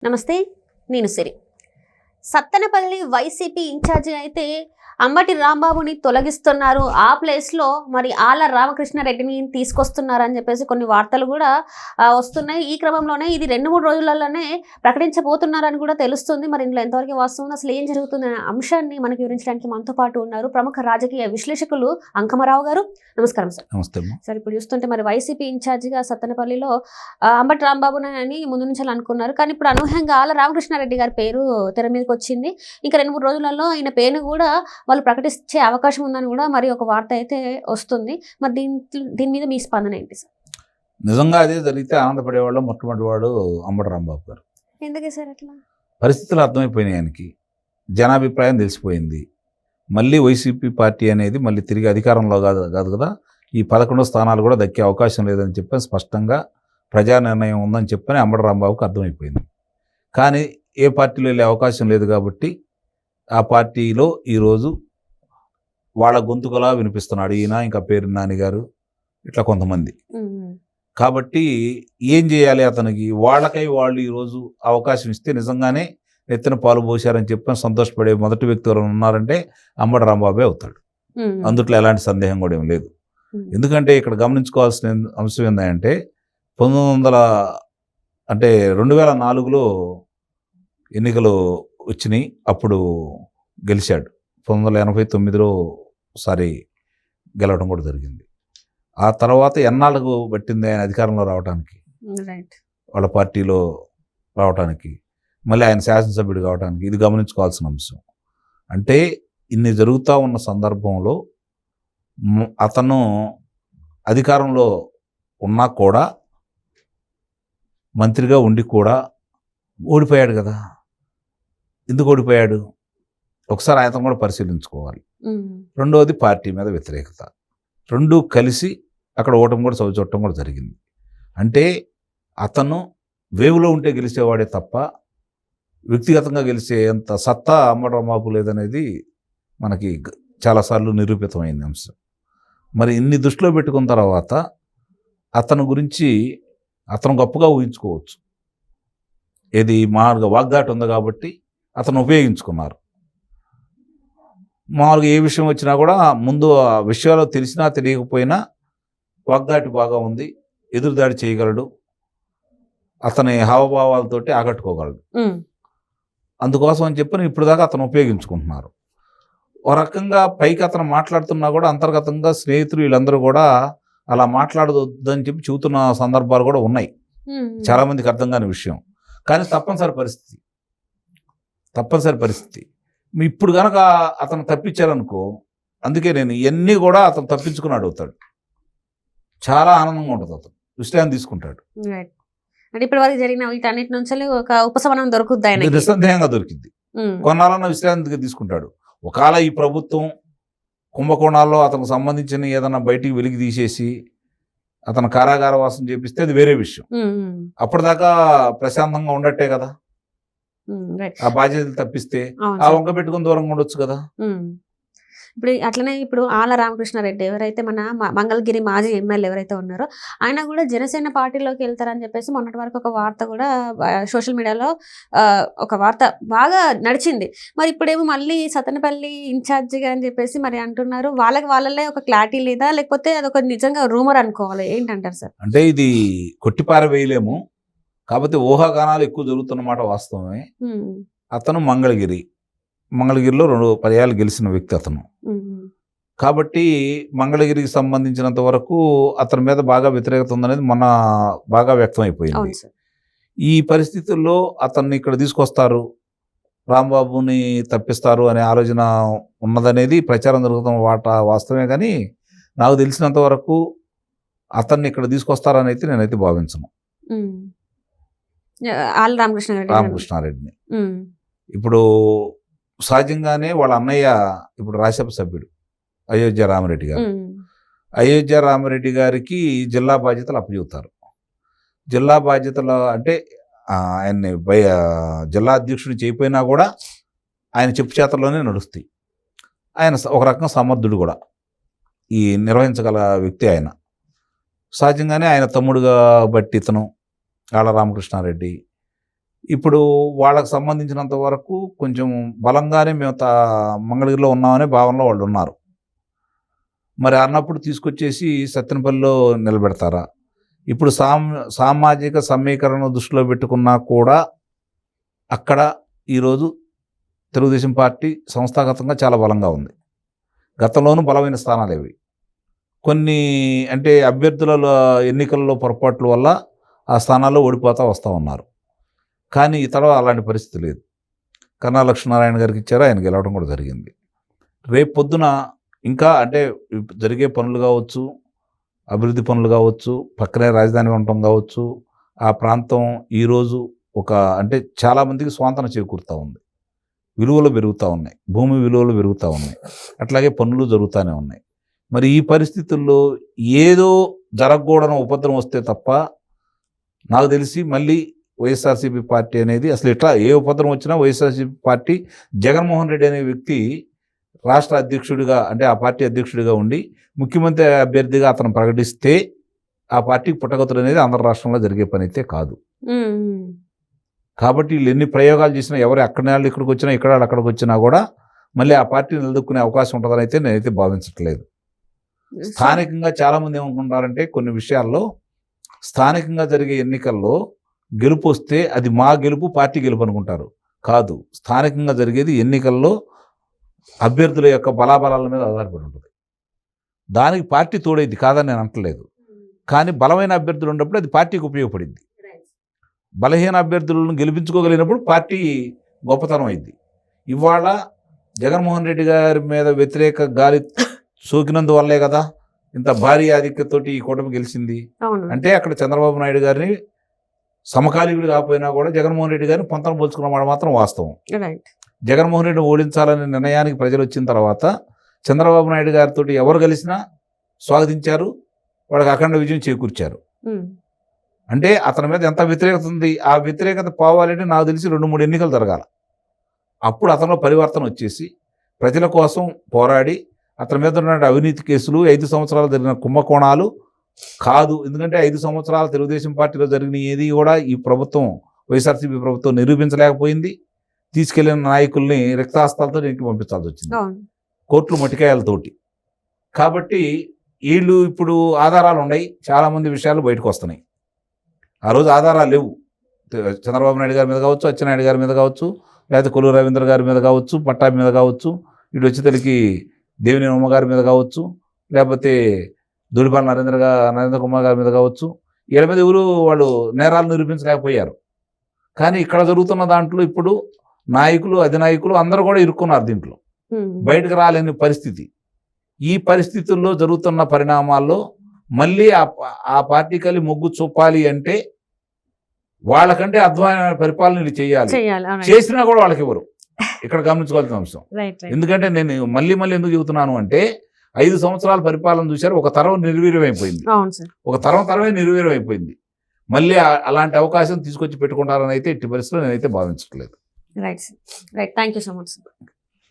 నమస్తే, నేను సిరి. Sattenapalli YCP incharge అయితే అంబటి రాంబాబుని తొలగిస్తున్నారు. ఆ ప్లేస్లో మరి ఆళ్ల రామకృష్ణారెడ్డిని తీసుకొస్తున్నారని చెప్పేసి కొన్ని వార్తలు కూడా వస్తున్నాయి. ఈ క్రమంలోనే ఇది 2-3 రోజులలోనే ప్రకటించబోతున్నారని కూడా తెలుస్తుంది. మరి ఇందులో ఎంతవరకు వాస్తవం, అసలు ఏం జరుగుతుందనే అంశాన్ని మనకు వివరించడానికి మనతో పాటు ఉన్నారు ప్రముఖ రాజకీయ విశ్లేషకులు అంకమరావు గారు. నమస్కారం సార్. నమస్తే. సార్, ఇప్పుడు చూస్తుంటే మరి వైసీపీ ఇన్ఛార్జిగా సత్తెనపల్లిలో అంబటి రాంబాబుని ముందు నుంచి అనుకున్నారు. కానీ ఇప్పుడు అనూహ్యంగా ఆళ్ల రామకృష్ణారెడ్డి గారి పేరు తెర మీదకి వచ్చింది. ఇంకా 2-3 రోజులలో ఆయన పేరును కూడా వాళ్ళు ప్రకటించే అవకాశం ఉందని కూడా మరి ఒక వార్త అయితే వస్తుంది. మరి దీని మీద మీ స్పందన ఏంటి సార్? నిజంగా అదే జరిగితే ఆనందపడేవాళ్ళు మొట్టమొదటి వాడు అంబటి రాంబాబు గారు. ఎందుకే సార్ అట్లా? పరిస్థితులు అర్థమైపోయినాయి ఆయనకి, జనాభిప్రాయం తెలిసిపోయింది. మళ్ళీ వైసీపీ పార్టీ అనేది మళ్ళీ తిరిగి అధికారంలో కాదు కదా, ఈ 11 స్థానాలు కూడా దక్కే అవకాశం లేదని చెప్పని స్పష్టంగా ప్రజా నిర్ణయం ఉందని చెప్పని అంబటి రాంబాబుకి అర్థమైపోయింది. కానీ ఏ పార్టీలో వెళ్ళే అవకాశం లేదు కాబట్టి ఆ పార్టీలో ఈరోజు వాళ్ళ గొంతుకలా వినిపిస్తున్నాడు ఈయన, ఇంకా పేరు నాని గారు, ఇట్లా కొంతమంది. కాబట్టి ఏం చేయాలి అతనికి? వాళ్ళకై వాళ్ళు ఈరోజు అవకాశం ఇస్తే నిజంగానే ఎత్తున పాలు పోశారని చెప్పని సంతోషపడే మొదటి వ్యక్తి ఎవరు ఉన్నారంటే అంబటి రాంబాబే అవుతాడు. అందుట్లో ఎలాంటి సందేహం కూడా ఏం లేదు. ఎందుకంటే ఇక్కడ గమనించుకోవాల్సిన అంశం ఏంటంటే 2004లో ఎన్నికలు వచ్చినాయి, అప్పుడు గెలిచాడు. 1989లో ఒకసారి గెలవడం కూడా జరిగింది. ఆ తర్వాత ఎన్నాళ్ళకు పట్టింది ఆయన అధికారంలో రావడానికి, వాళ్ళ పార్టీలో రావడానికి, మళ్ళీ ఆయన శాసనసభ్యుడు కావడానికి. ఇది గమనించుకోవాల్సిన అంశం. అంటే ఇన్ని జరుగుతూ ఉన్న సందర్భంలో అతను అధికారంలో ఉన్నా కూడా, మంత్రిగా ఉండి కూడా ఓడిపోయాడు కదా. ఎందుకు ఓడిపోయాడు? ఒకసారి ఆయన కూడా పరిశీలించుకోవాలి. రెండవది పార్టీ మీద వ్యతిరేకత, రెండూ కలిసి అక్కడ ఓటమి కూడా చవిచూడటం కూడా జరిగింది. అంటే అతను వేవులో ఉంటే గెలిచేవాడే తప్ప వ్యక్తిగతంగా గెలిచేంత సత్తా అంబటి రాంబాబు లేదనేది మనకి చాలాసార్లు నిరూపితమైంది అంశం. మరి ఇన్ని దృష్టిలో పెట్టుకున్న తర్వాత అతను గురించి అతను గొప్పగా ఊహించుకోవచ్చు. ఏది మామూలుగా వాగ్దాటి ఉంది కాబట్టి అతను ఉపయోగించుకున్నారు. మామూలుగా ఏ విషయం వచ్చినా కూడా ముందు ఆ విషయాలు తెలిసినా తెలియకపోయినా వాగ్దాటి బాగా ఉంది, ఎదురుదాడి చేయగలడు, అతని హావభావాలతోటి ఆకట్టుకోగలడు. అందుకోసం అని చెప్పి ఇప్పుడు దాకా అతను ఉపయోగించుకుంటున్నారు. ఒక రకంగా పైకి అతను మాట్లాడుతున్నా కూడా అంతర్గతంగా స్నేహితులు వీళ్ళందరూ కూడా అలా మాట్లాడొద్దని చెప్పి చెబుతున్న సందర్భాలు కూడా ఉన్నాయి. చాలామందికి అర్థం కాని విషయం, కానీ తప్పనిసరి పరిస్థితి. ఇప్పుడు కనుక అతను తప్పించారనుకో, అందుకే నేను ఇవన్నీ కూడా అతను తప్పించుకుని అడుగుతాడు. చాలా ఆనందంగా ఉంటుంది, అతను విశ్రాంతి తీసుకుంటాడు. అంటే ఇప్పటి వరకు జరిగిన వీటన్నిటి నుంచి ఒక ఉపశమనం దొరుకుద్ది, నిస్సందేహంగా దొరికింది. కొన్నాళ్ళన్న విశ్రాంతిగా తీసుకుంటాడు. ఒకవేళ ఈ ప్రభుత్వం కుంభకోణాల్లో అతనికి సంబంధించిన ఏదైనా బయటికి వెలికి తీసేసి అతను కారాగార వాసం చేపిస్తే అది వేరే విషయం. అప్పటిదాకా ప్రశాంతంగా ఉండట్టే కదా. ఆ బాధ్యతలు తప్పిస్తే ఆ వంక పెట్టుకుని దూరంగా ఉండొచ్చు కదా. ఇప్పుడు అట్లనే ఇప్పుడు ఆళ్ల రామకృష్ణారెడ్డి ఎవరైతే మన మంగళగిరి మాజీ ఎమ్మెల్యే ఎవరైతే ఉన్నారో ఆయన కూడా జనసేన పార్టీలోకి వెళ్తారని చెప్పేసి మొన్నటి వరకు ఒక వార్త కూడా సోషల్ మీడియాలో ఒక వార్త బాగా నడిచింది. మరి ఇప్పుడేమో మళ్ళీ సత్తెనపల్లి ఇన్ఛార్జిగా అని చెప్పేసి మరి అంటున్నారు. వాళ్ళే ఒక క్లారిటీ లేదా, లేకపోతే అదొక నిజంగా రూమర్ అనుకోవాలి, ఏంటంటారు సార్? అంటే ఇది కొట్టిపారవేయలేము, కాకపోతే ఊహాగానాలు ఎక్కువ జరుగుతున్నమాట వాస్తవమే. అతను మంగళగిరిలో 2 పర్యాలు గెలిచిన వ్యక్తి అతను. కాబట్టి మంగళగిరికి సంబంధించినంత వరకు అతని మీద బాగా వ్యతిరేకత ఉందనేది మొన్న బాగా వ్యక్తమైపోయింది. ఈ పరిస్థితుల్లో అతన్ని ఇక్కడ తీసుకొస్తారు, రాంబాబుని తప్పిస్తారు అనే ఆలోచన ఉన్నదనేది ప్రచారం జరుగుతున్న వాస్తవమే. కానీ నాకు తెలిసినంత వరకు అతన్ని ఇక్కడ తీసుకొస్తారని అయితే నేనైతే భావించను. రామకృష్ణారెడ్డిని ఇప్పుడు సహజంగానే వాళ్ళ అన్నయ్య ఇప్పుడు రాజ్యసభ సభ్యుడు అయోధ్య రామిరెడ్డి గారు. అయోధ్య రామిరెడ్డి గారికి జిల్లా బాధ్యతలు అప్పచెబుతారు. జిల్లా బాధ్యతలు అంటే ఆయన్ని జిల్లా అధ్యక్షుడు చేయకపోయినా కూడా ఆయన చెప్పు చేతల్లోనే నడుస్తాయి. ఆయన ఒక రకంగా సమర్థుడు కూడా, ఈ నిర్వహించగల వ్యక్తి ఆయన. సహజంగానే ఆయన తమ్ముడుగా బట్టి ఇతను ఆళ్ల రామకృష్ణారెడ్డి ఇప్పుడు వాళ్ళకు సంబంధించినంత వరకు కొంచెం బలంగానే మేము మంగళగిరిలో ఉన్నామనే భావనలో వాళ్ళు ఉన్నారు. మరి అన్నప్పుడు తీసుకొచ్చేసి సత్తెనపల్లిలో నిలబెడతారా? ఇప్పుడు సామాజిక సమీకరణ దృష్టిలో పెట్టుకున్నా కూడా అక్కడ ఈరోజు తెలుగుదేశం పార్టీ సంస్థాగతంగా చాలా బలంగా ఉంది. గతంలోనూ బలమైన స్థానాలు ఇవి. కొన్ని అంటే అభ్యర్థుల ఎన్నికల్లో పొరపాట్ల వల్ల ఆ స్థానాల్లో ఓడిపోతూ వస్తూ ఉన్నారు. కానీ ఇతర అలాంటి పరిస్థితి లేదు. కన్నా లక్ష్మీనారాయణ గారికి ఇచ్చారు, ఆయన గెలవడం కూడా జరిగింది. రేపు పొద్దున ఇంకా అంటే జరిగే పనులు కావచ్చు, అభివృద్ధి పనులు కావచ్చు, పక్కనే రాజధాని ఉండటం కావచ్చు, ఆ ప్రాంతం ఈరోజు అంటే చాలామందికి స్వాంతన చేకూరుతూ ఉంది. విలువలు పెరుగుతూ ఉన్నాయి, భూమి విలువలు పెరుగుతూ ఉన్నాయి, అట్లాగే పనులు జరుగుతూనే ఉన్నాయి. మరి ఈ పరిస్థితుల్లో ఏదో జరగకూడని ఉపద్రవం వస్తే తప్ప నాకు తెలిసి మళ్ళీ వైఎస్ఆర్సీపీ పార్టీ అనేది అసలు ఇట్లా ఏ ఉపద్రవం వచ్చినా వైఎస్ఆర్సీపీ పార్టీ జగన్మోహన్ రెడ్డి అనే వ్యక్తి రాష్ట్ర అధ్యక్షుడిగా అంటే ఆ పార్టీ అధ్యక్షుడిగా ఉండి ముఖ్యమంత్రి అభ్యర్థిగా అతను ప్రకటిస్తే ఆ పార్టీకి పుట్టగతులు అనేది ఆంధ్ర రాష్ట్రంలో జరిగే పని అయితే కాదు. కాబట్టి వీళ్ళు ఎన్ని ప్రయోగాలు చేసినా ఎవరు అక్కడి వాళ్ళు ఇక్కడికి వచ్చినా ఇక్కడ అక్కడికి వచ్చినా కూడా మళ్ళీ ఆ పార్టీని నిలదొక్కునే అవకాశం ఉంటుందని అయితే నేనైతే భావించట్లేదు. స్థానికంగా చాలామంది ఏమనుకుంటారంటే కొన్ని విషయాల్లో స్థానికంగా జరిగే ఎన్నికల్లో గెలుపు వస్తే అది మా గెలుపు, పార్టీ గెలుపు అనుకుంటారు. కాదు, స్థానికంగా జరిగేది ఎన్నికల్లో అభ్యర్థుల యొక్క బలాబలాల మీద ఆధారపడి ఉంటుంది. దానికి పార్టీ తోడైంది కాదని నేను అంటలేదు. కానీ బలమైన అభ్యర్థులు ఉన్నప్పుడు అది పార్టీకి ఉపయోగపడింది. బలహీన అభ్యర్థులను గెలిపించుకోగలిగినప్పుడు పార్టీ గొప్పతనం అయింది. ఇవాళ జగన్మోహన్ రెడ్డి గారి మీద వ్యతిరేక గాలి సోకినందువల్లే కదా ఇంత భారీ ఆధిక్యతతోటి ఈ కూటమి గెలిచింది. అంటే అక్కడ చంద్రబాబు నాయుడు గారిని సమకాలీకుడు కాకపోయినా కూడా జగన్మోహన్ రెడ్డి గారిని పొంతన పోల్చుకున్నమాట మాత్రం వాస్తవం. జగన్మోహన్ రెడ్డిని ఓడించాలనే నిర్ణయానికి ప్రజలు వచ్చిన తర్వాత చంద్రబాబు నాయుడు గారితో ఎవరు కలిసినా స్వాగతించారు, వాళ్ళకి అఖండ విజయం చేకూర్చారు. అంటే అతని మీద ఎంత వ్యతిరేకత ఉంది, ఆ వ్యతిరేకత పోవాలంటే నాకు తెలిసి 2-3 ఎన్నికలు జరగాల. అప్పుడు అతనిలో పరివర్తన వచ్చేసి ప్రజల కోసం పోరాడి అతని మీద ఉన్న అవినీతి కేసులు 5 సంవత్సరాలు జరిగిన కుంభకోణాలు కాదు. ఎందుకంటే 5 సంవత్సరాల తెలుగుదేశం పార్టీలో జరిగిన ఏది కూడా ఈ ప్రభుత్వం వైఎస్ఆర్సీపీ ప్రభుత్వం నిరూపించలేకపోయింది. తీసుకెళ్లిన నాయకుల్ని రిక్తాస్తాలతో ఇంటికి పంపించాల్సి వచ్చింది, కోర్టులు మటికాయలతోటి. కాబట్టి వీళ్ళు ఇప్పుడు ఆధారాలు ఉన్నాయి, చాలామంది విషయాలు బయటకు వస్తున్నాయి. ఆ రోజు ఆధారాలు లేవు. చంద్రబాబు నాయుడు గారి మీద కావచ్చు, అచ్చెన్నాయుడు గారి మీద కావచ్చు, లేకపోతే కొల్లు రవీంద్ర గారి మీద కావచ్చు, పట్టాభి మీద కావచ్చు, ఇటు వచ్చి తల్లికి దేవినేని ఉమ్మ గారి మీద కావచ్చు, లేకపోతే దూడిపాల నరేంద్ర కుమార్ గారి మీద కావచ్చు. వీళ్ళ మీద ఎవరు వాళ్ళు నేరాలు నిరూపించలేకపోయారు. కానీ ఇక్కడ జరుగుతున్న దాంట్లో ఇప్పుడు నాయకులు, అధినాయకులు అందరూ కూడా ఇరుక్కున్నారు దీంట్లో, బయటకు రాలేని పరిస్థితి. ఈ పరిస్థితుల్లో జరుగుతున్న పరిణామాల్లో మళ్ళీ ఆ పార్టీ కలిసి మొగ్గు చూపాలి అంటే వాళ్ళకంటే అధ్వానమైన పరిపాలన చేయాలి. చేసినా కూడా వాళ్ళకి ఎవరు ఇక్కడ గమనించుకోవాల్సిన అంశం. ఎందుకంటే నేను మళ్ళీ ఎందుకు చెబుతున్నాను అంటే 5 సంవత్సరాల పరిపాలన చూశారు, ఒక తరం నిర్వీర్యం అయిపోయింది, ఒక తరమే నిర్వీర్యం అయిపోయింది. మళ్ళీ అలాంటి అవకాశం తీసుకొచ్చి పెట్టుకుంటారని అయితే ఎట్టి పరిస్థితుల్లో నేనైతే భావించట్లేదు. Right thank you so much.